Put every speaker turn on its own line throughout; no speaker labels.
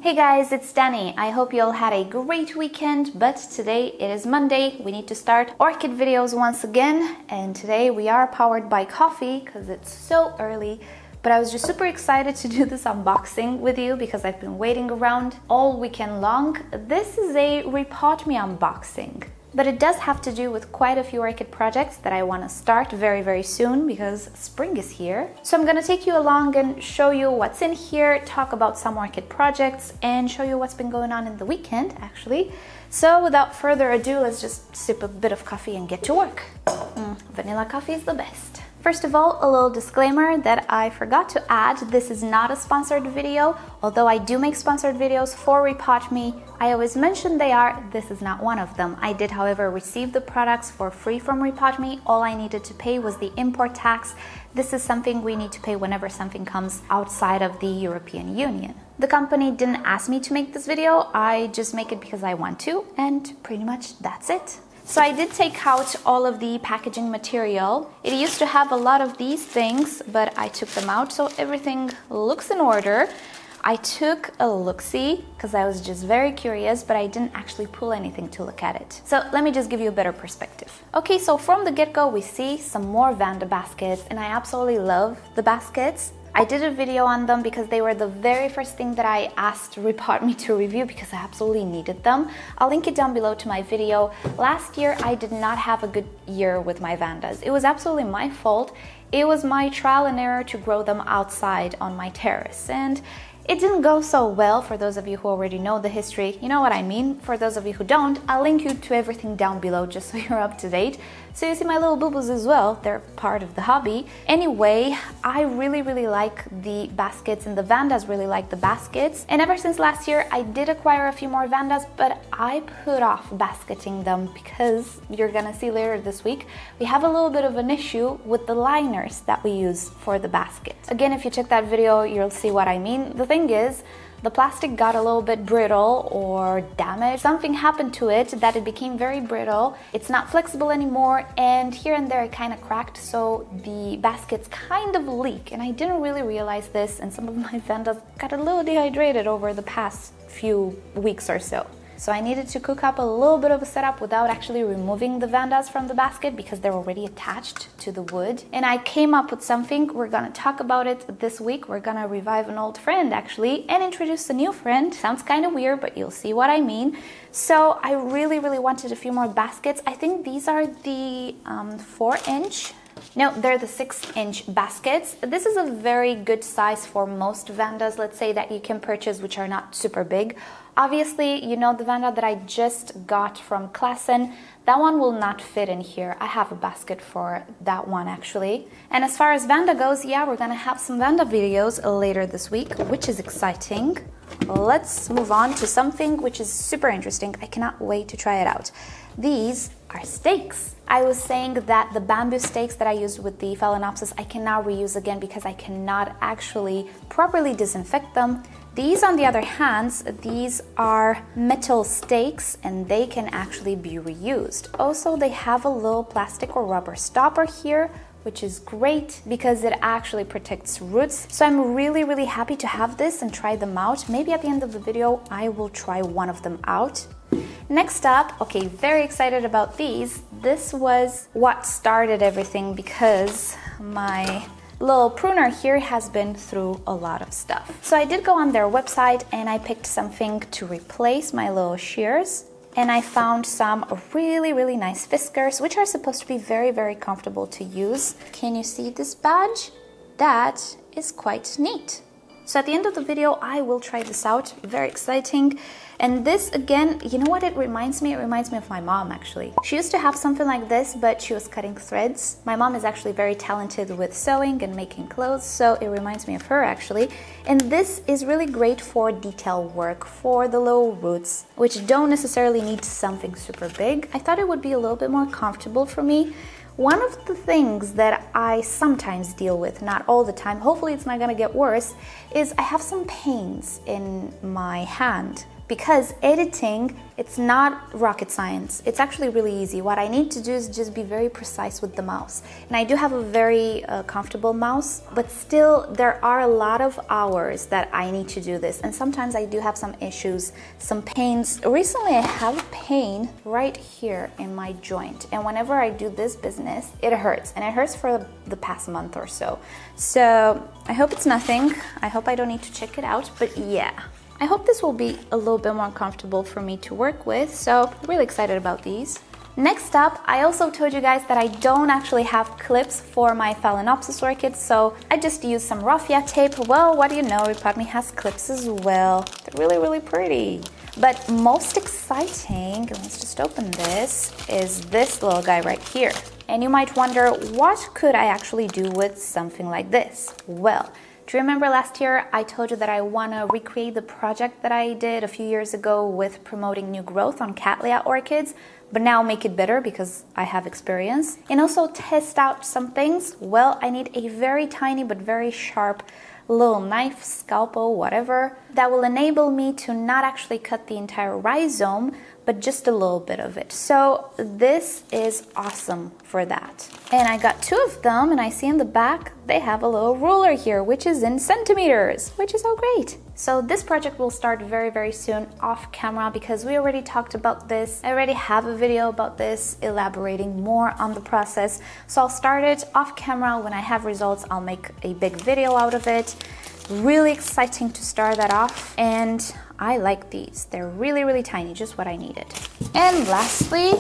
Hey guys, it's Danny. I hope you all had a great weekend, but today it is Monday. We need to start orchid videos once again, and today we are powered by coffee because it's so early. But I was just super excited to do this unboxing with you because I've been waiting around all weekend long. This is a rePotme unboxing. But it does have to do with quite a few orchid projects that I want to start very soon because spring is here. So I'm going to take you along and show you what's in here, talk about some orchid projects, and show you what's been going on in the weekend actually. So without further ado, let's just sip a bit of coffee and get to work. Vanilla coffee is the best. First of all, a little disclaimer that I forgot to add. This is not a sponsored video, although I do make sponsored videos for rePotme. I always mention they are. This is not one of them. I did, however, receive the products for free from rePotme. All I needed to pay was the import tax. This is something we need to pay whenever something comes outside of the European Union. The company didn't ask me to make this video. I just make it because I want to, and pretty much that's it. So I did take out all of the packaging material. It used to have a lot of these things, but I took them out, so everything looks in order. I took a look-see because I was just very curious, but I didn't actually pull anything to look at it. So let me just give you a better perspective. Okay, so from the get-go, we see some more Vanda baskets, and I absolutely love the baskets. I did a video on them because they were the very first thing that I asked rePotme to review because I absolutely needed them. I'll link it down below to my video. Last year, I did not have a good year with my Vandas. It was absolutely my fault. It was my trial and error to grow them outside on my terrace, and it didn't go so well. For those of you who already know the history, you know what I mean. For those of you who don't, I'll link you to everything down below just so you're up to date. So you see my little boo-boos as well, they're part of the hobby. Anyway, I really like the baskets, and the Vandas really like the baskets. And ever since last year, I did acquire a few more Vandas, but I put off basketing them because you're gonna see later this week, we have a little bit of an issue with the liners that we use for the basket. Again, if you check that video, you'll see what I mean. The thing is, the plastic got a little bit brittle or damaged. Something happened to it that it became very brittle. It's not flexible anymore, and here and there it kind of cracked, so the baskets kind of leak. And I didn't really realize this, and some of my Vandas got a little dehydrated over the past few weeks or so. So I needed to cook up a little bit of a setup without actually removing the Vandas from the basket because they're already attached to the wood. And I came up with something. We're gonna talk about it this week. We're gonna revive an old friend actually and introduce a new friend. Sounds kind of weird, but you'll see what I mean. So I really wanted a few more baskets. I think these are the 4-inch. No, they're the 6-inch baskets. This is a very good size for most Vandas, let's say, that you can purchase, which are not super big. Obviously, you know the Vanda that I just got from Klassen, that one will not fit in here. I have a basket for that one actually. And as far as Vanda goes, yeah, we're gonna have some Vanda videos later this week, which is exciting. Let's move on to something which is super interesting. I cannot wait to try it out. These are stakes. I was saying that the bamboo stakes that I used with the Phalaenopsis I can now reuse again because I cannot actually properly disinfect them. These, on the other hand, these are metal stakes and they can actually be reused. Also, they have a little plastic or rubber stopper here, which is great because it actually protects roots. So I'm really happy to have this and try them out. Maybe at the end of the video, I will try one of them out. Next up, okay, very excited about these. This was what started everything because my little pruner here has been through a lot of stuff. So I did go on their website and I picked something to replace my little shears. And I found some really nice whiskers, which are supposed to be very comfortable to use. Can you see this badge? That is quite neat. So at the end of the video, I will try this out. Very exciting. And this, again, you know what it reminds me? It reminds me of my mom, actually. She used to have something like this, but she was cutting threads. My mom is actually very talented with sewing and making clothes, so it reminds me of her, actually. And this is really great for detail work, for the little roots, which don't necessarily need something super big. I thought it would be a little bit more comfortable for me. One of the things that I sometimes deal with, not all the time, hopefully it's not gonna get worse, is I have some pains in my hand because editing, it's not rocket science. It's actually really easy. What I need to do is just be very precise with the mouse. And I do have a very comfortable mouse, but still there are a lot of hours that I need to do this. And sometimes I do have some issues, some pains. Recently I have a pain right here in my joint. And whenever I do this business, it hurts. And it hurts for the past month or so. So I hope it's nothing. I hope I don't need to check it out, but yeah. I hope this will be a little bit more comfortable for me to work with, so really excited about these. Next up, I also told you guys that I don't actually have clips for my Phalaenopsis orchids, so I just used some raffia tape. Well, what do you know, rePotme has clips as well. They're really, really pretty. But most exciting, let's just open this, is this little guy right here. And you might wonder, what could I actually do with something like this? Well, do you remember last year I told you that I want to recreate the project that I did a few years ago with promoting new growth on Cattleya orchids, but now make it better because I have experience, and also test out some things? Well, I need a very tiny but very sharp little knife, scalpel, whatever, that will enable me to not actually cut the entire rhizome, but just a little bit of it. So this is awesome for that. And I got 2 of them, and I see in the back they have a little ruler here, which is in centimeters, which is so great. So this project will start very, very soon off camera because we already talked about this. I already have a video about this elaborating more on the process. So I'll start it off camera. When I have results, I'll make a big video out of it. Really exciting to start that off, and I like these. They're really, really tiny, just what I needed. And lastly,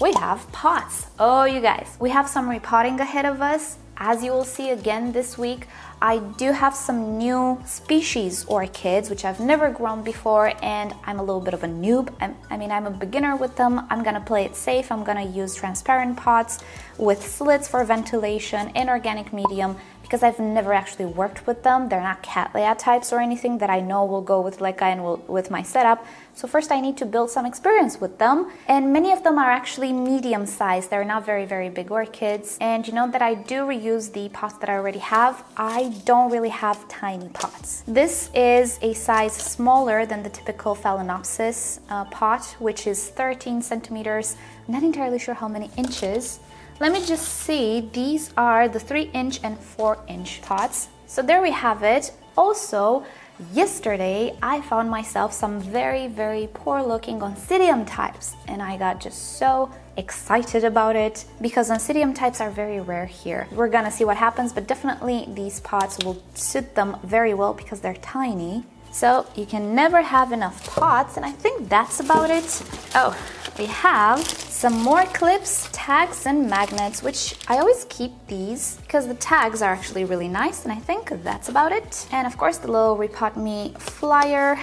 we have pots. Oh, you guys, we have some repotting ahead of us. As you will see again this week, I do have some new species orchids, which I've never grown before, and I'm a little bit of a noob. I'm a beginner with them. I'm gonna play it safe. I'm gonna use transparent pots with slits for ventilation in organic medium, because I've never actually worked with them. They're not Cattleya types or anything that I know will go with LECA and with my setup. So first I need to build some experience with them. And many of them are actually medium sized. They're not very, very big orchids. And you know that I do reuse the pots that I already have. I don't really have tiny pots. This is a size smaller than the typical Phalaenopsis pot, which is 13 centimeters. I'm not entirely sure how many inches. Let me just see, these are the 3-inch and 4-inch pots. So there we have it. Also, yesterday I found myself some very, very poor looking Oncidium types, and I got just so excited about it because Oncidium types are very rare here. We're gonna see what happens, but definitely these pots will suit them very well because they're tiny. So you can never have enough pots, and I think that's about it. Oh, we have some more clips, tags, and magnets, which I always keep these because the tags are actually really nice, and I think that's about it. And of course the little rePotme flyer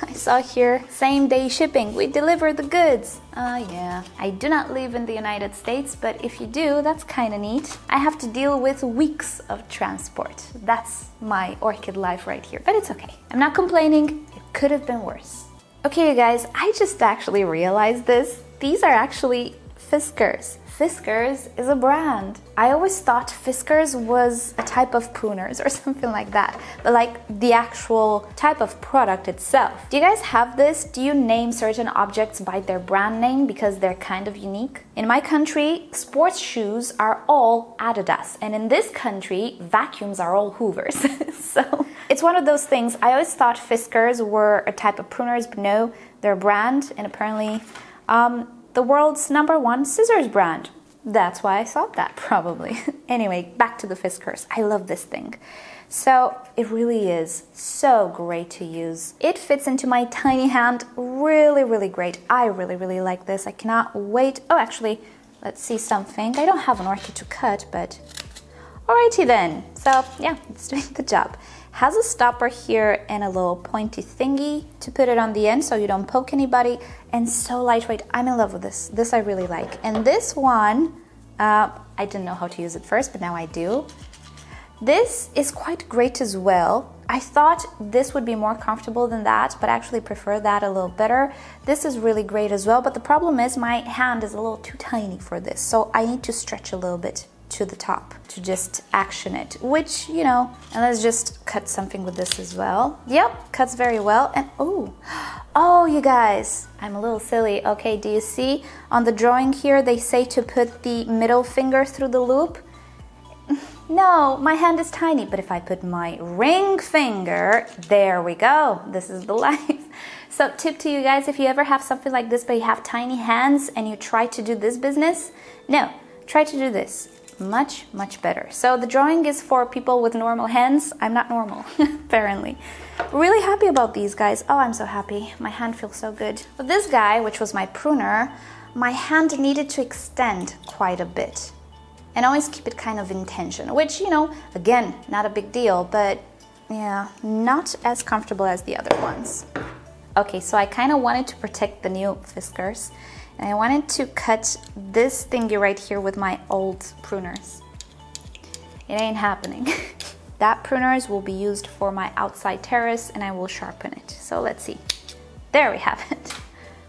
I saw here, same day shipping, we deliver the goods. Yeah, I do not live in the United States, but if you do, that's kind of neat. I have to deal with weeks of transport. That's my orchid life right here, but it's okay. I'm not complaining, it could have been worse. Okay, you guys, I just actually realized this. These are actually Fiskars. Fiskars is a brand. I always thought Fiskars was a type of pruners or something like that, but like the actual type of product itself. Do you guys have this? Do you name certain objects by their brand name because they're kind of unique? In my country, sports shoes are all Adidas, and in this country, vacuums are all Hoovers. So it's one of those things. I always thought Fiskars were a type of pruners, but no, they're a brand, and apparently the world's #1 scissors brand. That's why I thought that, probably. Anyway, back to the Fiskars. I love this thing. So it really is so great to use. It fits into my tiny hand really, really great. I really, really like this. I cannot wait. Oh, actually, let's see something. I don't have an orchid to cut, but alrighty then. So yeah, it's doing the job. Has a stopper here and a little pointy thingy to put it on the end so you don't poke anybody, and so lightweight. I'm in love with this. This I really like. And this one, I didn't know how to use it first, but now I do. This is quite great as well. I thought this would be more comfortable than that, but I actually prefer that a little better. This is really great as well, but the problem is my hand is a little too tiny for this, so I need to stretch a little bit to the top to just action it, which, you know, and let's just cut something with this as well. Yep, cuts very well. And oh, you guys, I'm a little silly. Okay, do you see on the drawing here, they say to put the middle finger through the loop? No, my hand is tiny, but if I put my ring finger, there we go. This is the life. So tip to you guys, if you ever have something like this, but you have tiny hands and you try to do this business, no, try to do this. Much, much better. So the drawing is for people with normal hands. I'm not normal, apparently. Really happy about these guys. Oh, I'm so happy. My hand feels so good. With this guy, which was my pruner, my hand needed to extend quite a bit. And always keep it kind of in tension, which, you know, again, not a big deal, but yeah, not as comfortable as the other ones. Okay, so I kind of wanted to protect the new whiskers, and I wanted to cut this thingy right here with my old pruners. It ain't happening. That pruners will be used for my outside terrace, and I will sharpen it. So let's see. There we have it.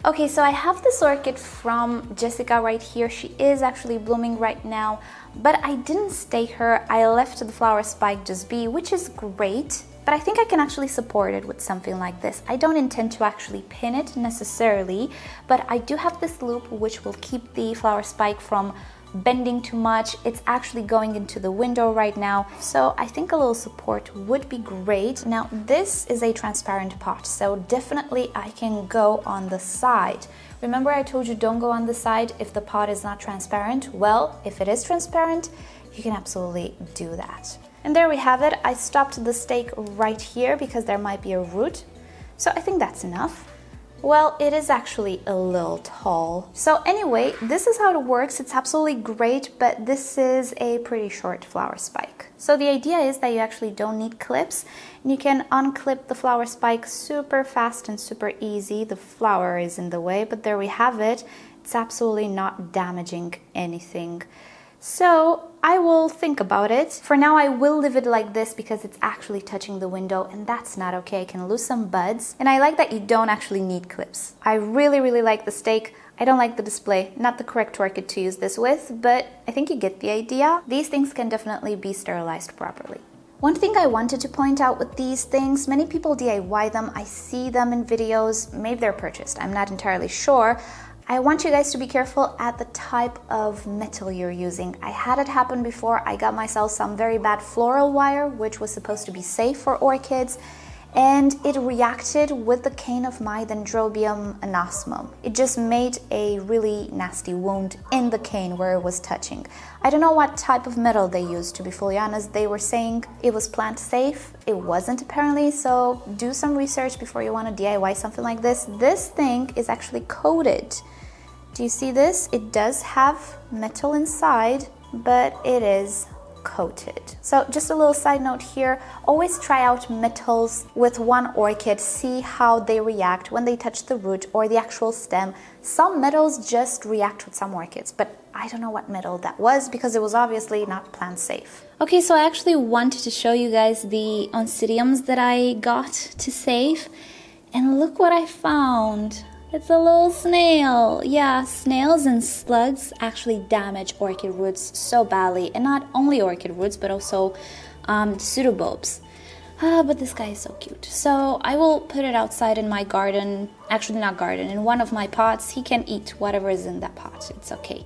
Okay, so I have this orchid from Jessica right here. She is actually blooming right now, but I didn't stake her. I left the flower spike just be, which is great, but I think I can actually support it with something like this. I don't intend to actually pin it necessarily, but I do have this loop which will keep the flower spike from bending too much. It's actually going into the window right now, so I think a little support would be great. Now this is a transparent pot, so definitely I can go on the side. Remember I told you don't go on the side if the pot is not transparent? Well, if it is transparent, you can absolutely do that. And there we have it. I stopped the stake right here because there might be a root, so I think that's enough. Well, it is actually a little tall. So anyway, this is how it works. It's absolutely great, but this is a pretty short flower spike. So the idea is that you actually don't need clips, and you can unclip the flower spike super fast and super easy. The flower is in the way, but there we have it. It's absolutely not damaging anything. So I will think about it. For now, I will leave it like this because it's actually touching the window, and that's not okay. I can lose some buds. And I like that you don't actually need clips. I really, really like the stake. I don't like the display, not the correct orchid to use this with, but I think you get the idea. These things can definitely be sterilized properly. One thing I wanted to point out with these things, many people DIY them. I see them in videos, maybe they're purchased, I'm not entirely sure. I want you guys to be careful at the type of metal you're using. I had it happen before. I got myself some very bad floral wire, which was supposed to be safe for orchids, and it reacted with the cane of my Dendrobium anosmum. It just made a really nasty wound in the cane where it was touching. I don't know what type of metal they used, to be fully honest. They were saying it was plant safe. It wasn't apparently, so do some research before you want to DIY something like this. This thing is actually coated. Do you see this? It does have metal inside, but it is coated. So just a little side note here, always try out metals with one orchid, see how they react when they touch the root or the actual stem. Some metals just react with some orchids, but I don't know what metal that was because it was obviously not plant safe. Okay, so I actually wanted to show you guys the oncidiums that I got to save, and look what I found. It's a little snail. Yeah, snails and slugs actually damage orchid roots so badly, and not only orchid roots but also pseudobulbs. But this guy is so cute. So I will put it outside in my garden, actually not garden, in one of my pots. He can eat whatever is in that pot, it's okay.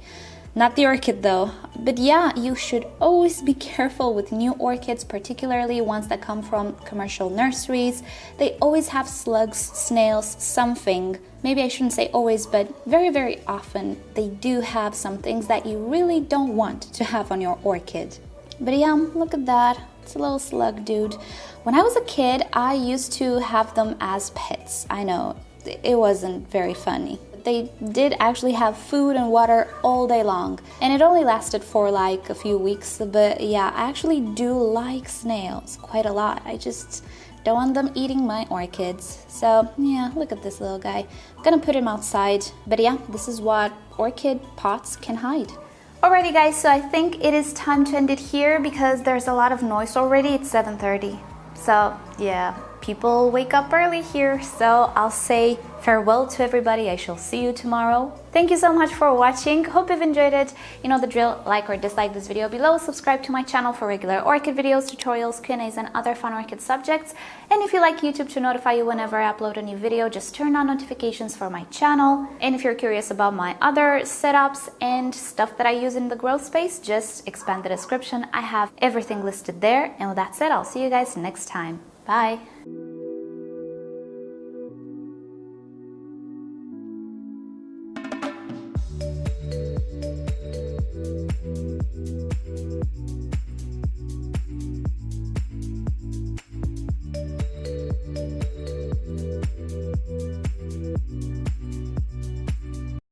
Not the orchid though. But yeah, you should always be careful with new orchids, particularly ones that come from commercial nurseries. They always have slugs, snails, something. Maybe I shouldn't say always, but very, very often they do have some things that you really don't want to have on your orchid. But yeah, look at that. It's a little slug dude. When I was a kid, I used to have them as pets. I know, it wasn't very funny. They did actually have food and water all day long, and it only lasted for like a few weeks. But yeah, I actually do like snails quite a lot. I just don't want them eating my orchids. So yeah, look at this little guy. I'm gonna put him outside, but yeah, this is what orchid pots can hide. Alrighty guys, so I think it is time to end it here because there's a lot of noise already. It's 7:30, so yeah, people wake up early here, so I'll say farewell to everybody. I shall see you tomorrow. Thank you so much for watching. Hope you've enjoyed it. You know the drill. Like or dislike this video below. Subscribe to my channel for regular orchid videos, tutorials, Q&As, and other fun orchid subjects. And if you like YouTube to notify you whenever I upload a new video, just turn on notifications for my channel. And if you're curious about my other setups and stuff that I use in the growth space, just expand the description. I have everything listed there. And with that said, I'll see you guys next time. Bye.